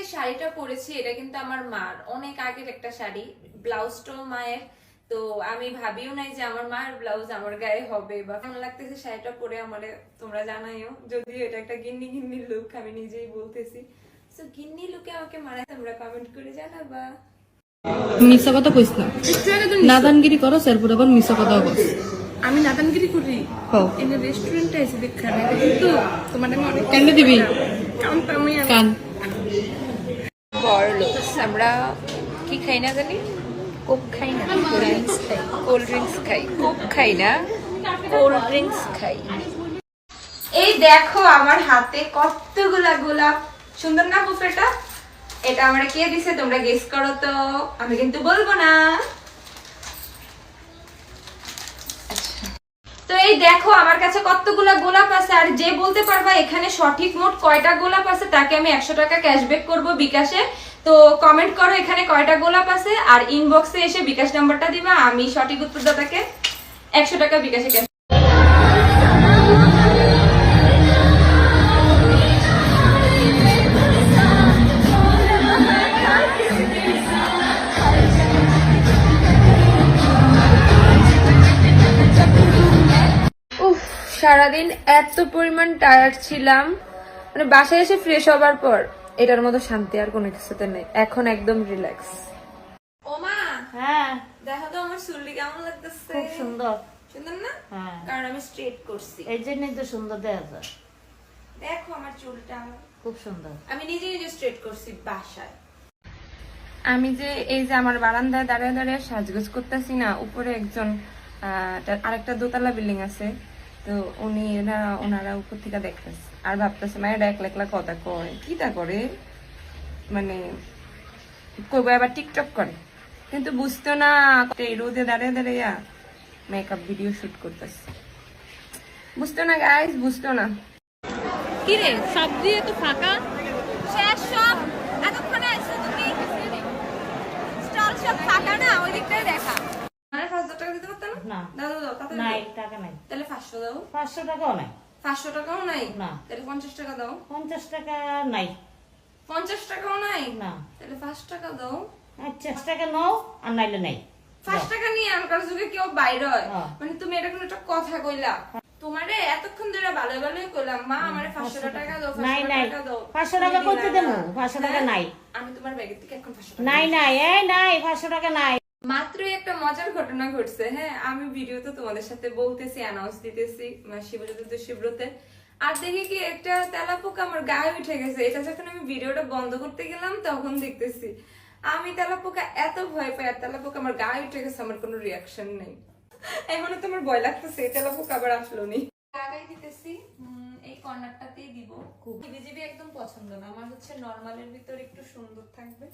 যে শাড়িটা পরেছি এটা কিন্তু আমার মার অনেক আগের একটা শাড়ি, ব্লাউজটাও মায়ের। তো আমি ভাবিও নাই যে আমার মায়ের ব্লাউজ আমার গায়ে হবে বা কেমন লাগতেছে শাড়িটা পরে আমারে তোমরা জানাইও। যদিও এটা একটা গিন্নি গিন্নি লুক, আমি নিজেই বলতেছি। সো গিন্নি লুকে আমাকে মানায় তোমরা কমেন্ট করে জানাবা। মিথ্যা কথা কইস না, নাদানগিরি করো এরপর আবার মিথ্যা কথা কস। আমি নাদানগিরি করি হও এনে রেস্টুরেন্টে এসে দেখা না কিন্তু তোমার আমি অনেক কেন দিবি কামটা আমি কান বড় আমরা কি খাই না জানি, কোক খাই না, কোল্ড ড্রিঙ্কস খাই, কোক খাই না, কোল্ড ড্রিঙ্কস খাই। এই দেখো আমার হাতে কতগুলা গোলাপ, সুন্দর না বুফেটা? এটা আমার কে দিছে তোমরা গেস করো তো, আমি কিন্তু বলবো না। তো এই দেখো আমার কাছে কতগুলা গোলাপ আছে, আর যে বলতে পারবা এখানে সঠিক মোট কয়টা গোলাপ আছে তাকে আমি 100 টাকা ক্যাশব্যাক করব বিকাশে। তো কমেন্ট করো এখানে কয়টা গোলাপ আছে, আর ইনবক্সে এসে বিকাশ নাম্বারটা দিবা, আমি সঠিক উত্তরদাতাকে 100 টাকা বিকাশে ক্যাশ। সারাদিন এত পরিমাণ টায়ার্ড ছিলাম, মানে বাসায় এসে ফ্রেশ হবার পর এটার মতো শান্তি আর কোনো কিছুতে নেই। এখন একদম রিল্যাক্স। ওমা হ্যাঁ, দেখো তো আমার চুলটি কেমন লাগতেছে। খুব সুন্দর। সুন্দর না? হ্যাঁ, কারণ আমি স্ট্রেট করছি। এই জন্যই তো সুন্দর দেখা যায়। দেখো আমার চুলটা খুব সুন্দর। আমি নিজে নিজে স্ট্রেট করছি বাসায়। আমি যে এই যে আমার বারান্দায় দাঁড়িয়ে দাঁড়িয়ে সাজগোজ করতেছি না, উপরে একজন আরেকটা দোতলা বিল্ডিং আছে, তো ওনারা উপর থেকে দেখতেছে আর ভাবতেছে মায়ের একলা একলা কথা কয়, কিটা করে, মানে কইব আবার টিকটক করে, কিন্তু বুঝতো না এই রোদে দাঁড়িয়ে দাঁড়িয়ে মেকআপ ভিডিও শুট করতেছে। বুঝতো না গাইস, বুঝতো না। কি রে সব দিয়ে তো ফাঁকা শেষ সব, এতক্ষণে আসছো তুমি, স্টল সব ফাঁকা না, ওই দিকটাই দেখা। মানে 5,000 টাকা দিতে পারতো না। না? দাও দাও তাড়াতাড়ি নাই, দাও। টাকা নাই। তাহলে 500 দাও। 500 টাকাও নাই। 500 টাকাও নাই? না। তাহলে 50 টাকা দাও। 50 টাকা নাই। 50 টাকাও নাই? না। তাহলে 5 টাকা দাও। আচ্ছা, 5 টাকা নাও আর নাইলে নাই। 5 টাকা নিয়ে আনকার যুগে কেউ বাইরে হয়? হ্যাঁ। মানে তুমি এটা কোনো একটা কথা কইলা? তোমারে এতক্ষণ ধরে ভালো ভালোই কইলাম, মা আমারে 500 টাকা দাও, নাই 500 নাই, টাকা দাও। 500 টাকা তুমি করতে দিলা দেবো, না। 500 টাকা হ্যাঁ? নাই। আমি তোমার ব্যাগের থেকে এখন 500 টাকা নাই নাই, এই নাই, 500 টাকা নাই। মাত্রই একটা মজার ঘটনা ঘটছে। হ্যাঁ, আমি ভিডিওতে তোমাদের সাথে বলতেছি, অ্যানাউন্স দিতেছি শিব চতুর্দশীব্রতে, আর দেখি কি একটা তেলাপোকা আমার গায়ে উঠে গেছে। এটা যখন আমি ভিডিওটা বন্ধ করতে গেলাম তখন দেখতেছি আমি তেলাপোকা এত ভয় পাই, আর তেলাপোকা আমার গায়ে উঠে গেছে, আমার কোনো রিয়াকশন নেই। এমন তো আমার ভয় লাগতেছে তেলাপোকা আবার আসলো নি। লাগাই দিতেছি, এই কর্নারটাতেই দিব। জিবিজিবি একদম পছন্দ না আমার, হচ্ছে নরমালের ভিতর একটু সুন্দর থাকবে।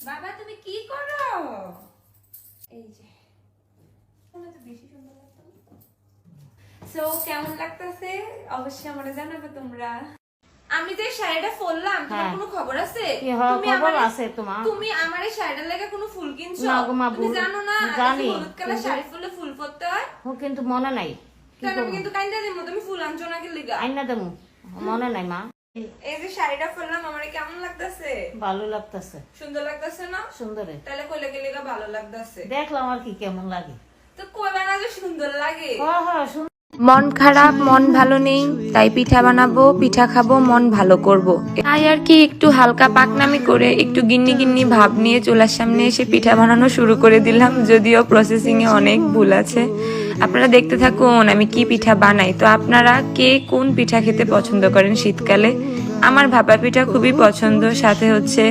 বাবা তুমি কি করো? এই যে বেশি সুন্দর লাগতো। সো কেমন লাগতেছে অবশ্যই আমারে জানাবে তোমরা। আমি যে শাড়িটা পরলাম তোমার কোনো খবর আছে? কি খবর আছে তোমার? তুমি আমার এই শাড়িটার লাগা কোনো ফুল কিনছো? না গো মা, তুমি জানো না জানি। হলুদ কালার শাড়ি ফুলে ফুল পরতে হয়? ও কিন্তু মনে নাই। কি তাহলে আমি করব? কিন্তু কাইন্দা দিমু, তুমি ফুল আনছো নাকি লিগা? আইনা দেবো, মনে নাই মা। এই যে শাড়িটা পরলাম আমারে কেমন লাগতেছে? ভালো লাগতেছে। সুন্দর লাগতেছে না? সুন্দরে তাহলে কইলে কি লিগা ভালো লাগতেছে? দেখলাম আর কি কেমন লাগে। তো কইবা না যে সুন্দর লাগে? হ্যাঁ সুন্দর। মন খারাপ, মন ভালো নেই, তাই পিঠা বানাবো, পিঠা খাবো, মন ভালো করব। তাই আর কি একটু হালকা পাকনামি করে একটু গিন্নি গিন্নি ভাব নিয়ে চুলার সামনে এসে পিঠা বানানো শুরু করে দিলাম। যদিও প্রসেসিং এ অনেক ভুল আছে, আপনারা দেখতে থাকুন আমি কি পিঠা বানাই। তো আপনারা কে কোন পিঠা খেতে পছন্দ করেন শীতকালে? আমার ভাপা পিঠা খুবই পছন্দ, সাথে হচ্ছে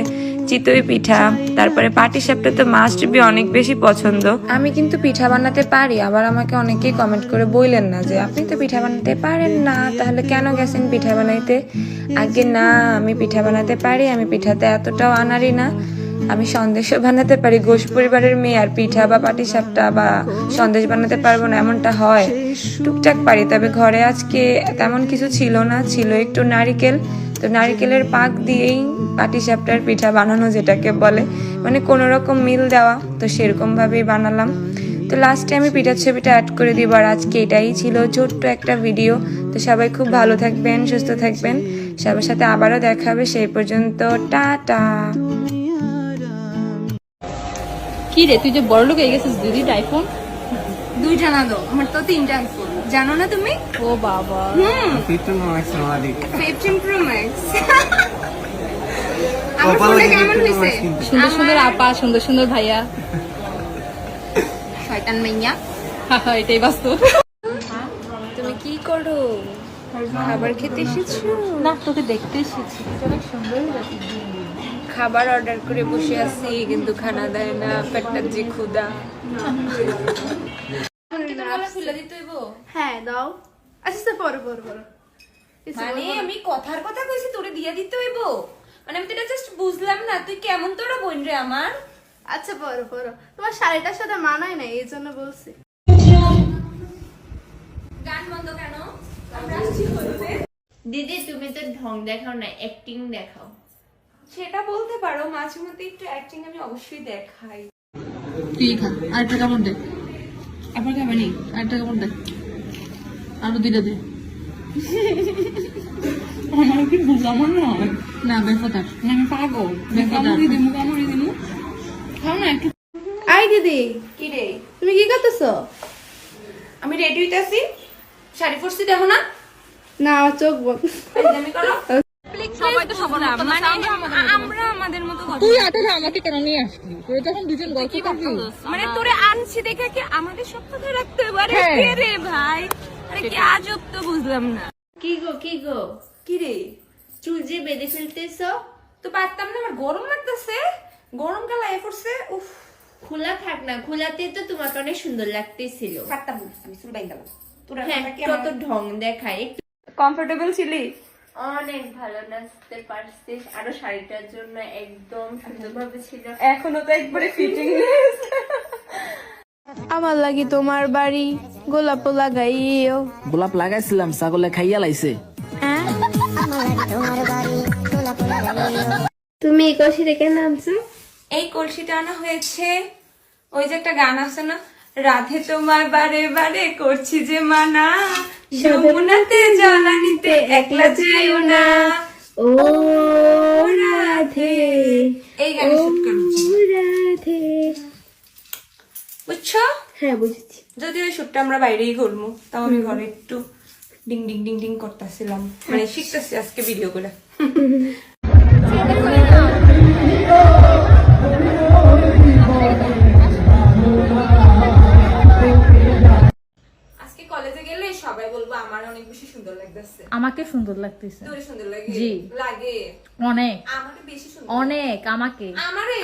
চিতই পিঠা, তারপরে পাটিসাপটা তো মাস্ট বি অনেক বেশি পছন্দ। আমি কিন্তু পিঠা বানাতে পারি, আবার আমাকে অনেকেই কমেন্ট করে বললেন না যে আপনি তো পিঠা বানাতে পারেন না, তাহলে কেন গেছেন পিঠা বানাইতে? আগে না, আমি পিঠা বানাতে পারি, আমি পিঠাতে এতটাও আনারি না। আমি সন্দেশও বানাতে পারি, ঘোষ পরিবারের মেয়ে, আর পিঠা বা পাটিসাপটা বা সন্দেশ বানাতে পারবো না এমনটা হয়? টুকটাক পারি, তবে ঘরে আজকে তেমন কিছু ছিল না, ছিল একটু নারিকেল। তো নারিকেলের পাক দিয়েই পাটিসাপটার পিঠা বানানো যেটাকে বলে, মানে কোনো রকম মিল দেওয়া, তো সেরকম ভাবেই বানালাম। তো লাস্টে আমি পিঠার ছবিটা অ্যাড করে দিব। আর আজকে এটাই ছিল ছোট্ট একটা ভিডিও। তো সবাই খুব ভালো থাকবেন, সুস্থ থাকবেন, সবার সাথে আবারও দেখা হবে, সেই পর্যন্ত টাটা। কি রে, তুই যে বড় লোক হয়ে গেছিস, দিদি আইফোন? 2টা না দো, আমার তো 3টা আইফোন। জানো না তুমি? ও বাবা, 15 Pro Max। আমার ফোনটা কেমন হয়েছে? সুন্দর সুন্দর আপা, সুন্দর সুন্দর ভাইয়া। শয়তান মাইয়া। এটাই বাস্তব। তুমি কি করো? খাবার খেতে এসেছো? না, তোকে দেখতে এসেছি, অনেক সুন্দর লাগছে। খাবার অর্ডার করে বসে আছি, কিন্তু খানা দেয় না, পেটটা যে ক্ষুধা। হ্যাঁ দাও। আচ্ছা পরে পরে পরে। মানে আমি কথার কথা কইছি তোরে দিয়া দিতে হইব, মানে আমি তো এটা জাস্ট বুঝলাম না, তুই কেমন তোরা বোন রে আমার। আচ্ছা পরে পরে, তোমার শাড়িটার সাথে মানায় না, এই জন্য বলছি। গান বন্ধ কেন? আমরা আসছি বলতে। দিদি তুমি তো ঢং দেখাও না, অ্যাক্টিং দেখাও। সেটা বলতে পারো, মাঝে মধ্যে একটু অ্যাক্টিং আমি অবশ্যই দেখাই। তুই খা, আরেকটা কামড় দে। আবার খাবে নি, আরেকটা কামড় দে, আরো দিলে দে। আমার কি আমার নয় না, বেফাদার আমি পাগল, বেফাদার দিদি কামড়ি দিমু। খাও না একটু। আই দিদি, কি রে? তুমি কি করতেছো? আমি রেডি হইতাছি, শাড়ি পরছি দেখো না? না, আমার চোখ বন্ধ। আমি করো। সবাই তো সবার মতো না, আমরা আমাদের মতো কথা। তুই আসলে আমাকে কেন নিয়ে আসলি? তুই তখন দুজন গল্প করবি। মানে তোরে আনছি দেখে কি আমাদের সব কথা রাখতে পারে? হ্যাঁ। কে রে ভাই? আরে কি আজব তো, বুঝলাম না। কি গো কি গো, কি রে? চুল যে বেঁধে ফেলতেছ? তো পারতাম না, আমার গরম লাগতেছে, গরম কালা এ করছে। উফ, খোলা থাক না, খোলাতে তো তোমাকে অনেক সুন্দর লাগতেছিল। পারতাম না, আমি চুল বাইন গেলাম। তোরা হ্যাঁ, কত ঢং দেখায়। একটু কমফোর্টেবল ছিলি? অনেক ভালো নাচতে পারছিস, আরো শাড়িটার জন্য একদম সুন্দরভাবে ছিল। এখনো তো একবারে ফিটিং। আমার লাগি তোমার বাড়ি গোলাপ লাগাইও। গোলাপ লাগাইছিলাম, ছাগলে খাইয়া লাইছে। তুমি এই কষিতে কেন আনছো? এই কলসিটা আনা হয়েছে, ওই যে একটা গান আছে না, রাধে তোমার বারে বারে করছি যে মানা, যমুনাতে জ্বালানিতে একলা যাইও না, ও রাধে এই গানে শুট করছি, রাধে। বুঝছো? হ্যাঁ বুঝেছি। যদি ওই শুটটা আমরা বাইরেই করবো, তাও আমি ঘরে একটু ডিং ডিং ডিং ডিং করতেছিলাম, মানে শিখতেছি আজকে ভিডিও করে। আজকে কলেজে গেলে সবাই বলবো আমার অনেক বেশি সুন্দর লাগতেছে। আমাকে সুন্দর লাগতেছে, তোরে সুন্দর লাগে? জি। লাগে অনেক আমাকে বেশি সুন্দর। অনেক, আমাকে আমারে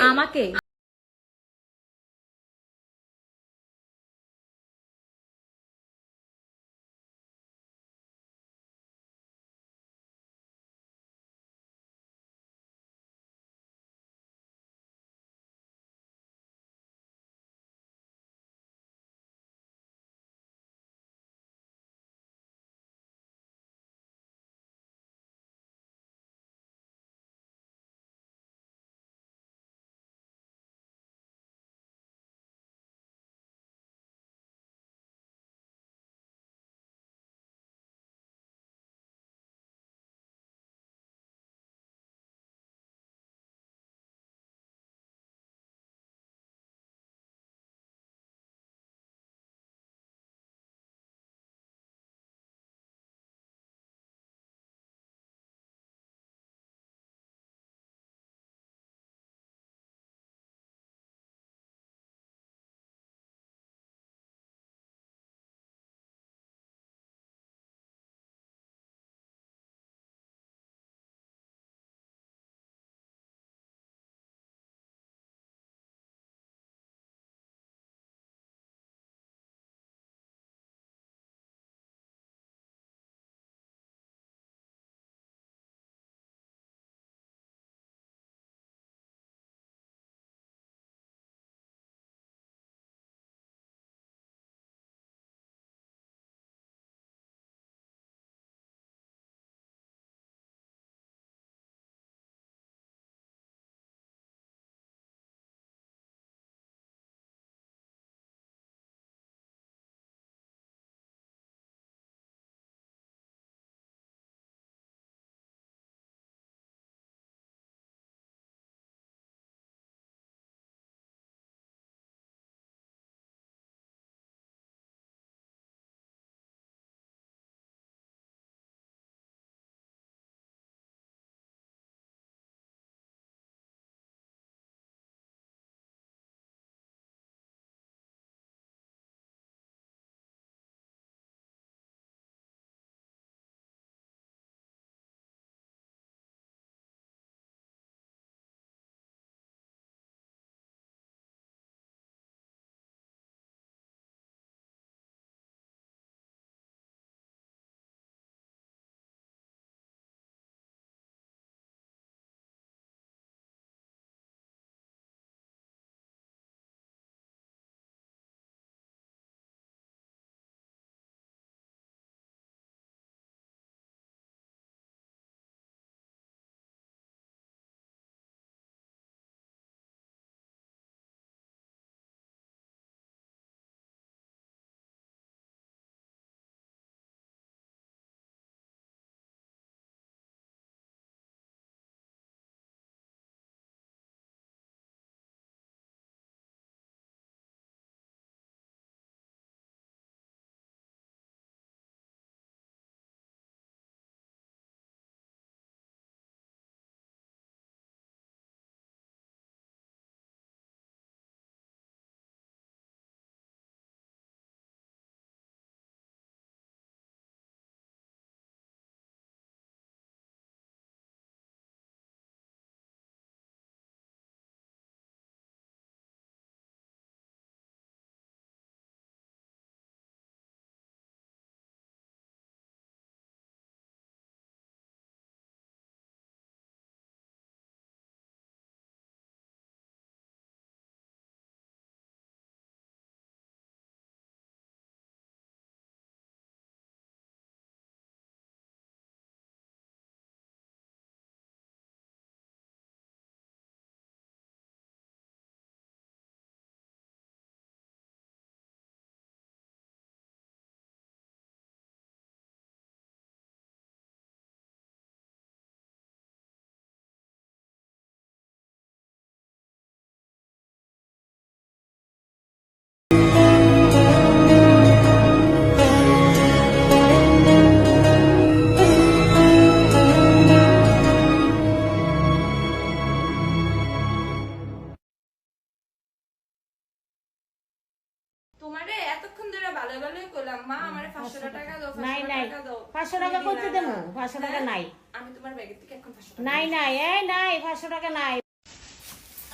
মা আমার 500 টাকা দাও, 500 নাই নাই টাকা দাও। 500 টাকা তুমি করতে দিলা দেবো না। 500 টাকা হ্যাঁ? নাই আমি তোমার ব্যাগের থেকে এখন 500 টাকা নাই নাই এই নাই 500 টাকা নাই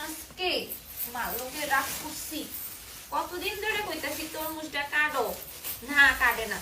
আজকে মালকে রাগ করছি, কতদিন ধরে কইতাছি তরমুজটা কাটো, না কাটে না।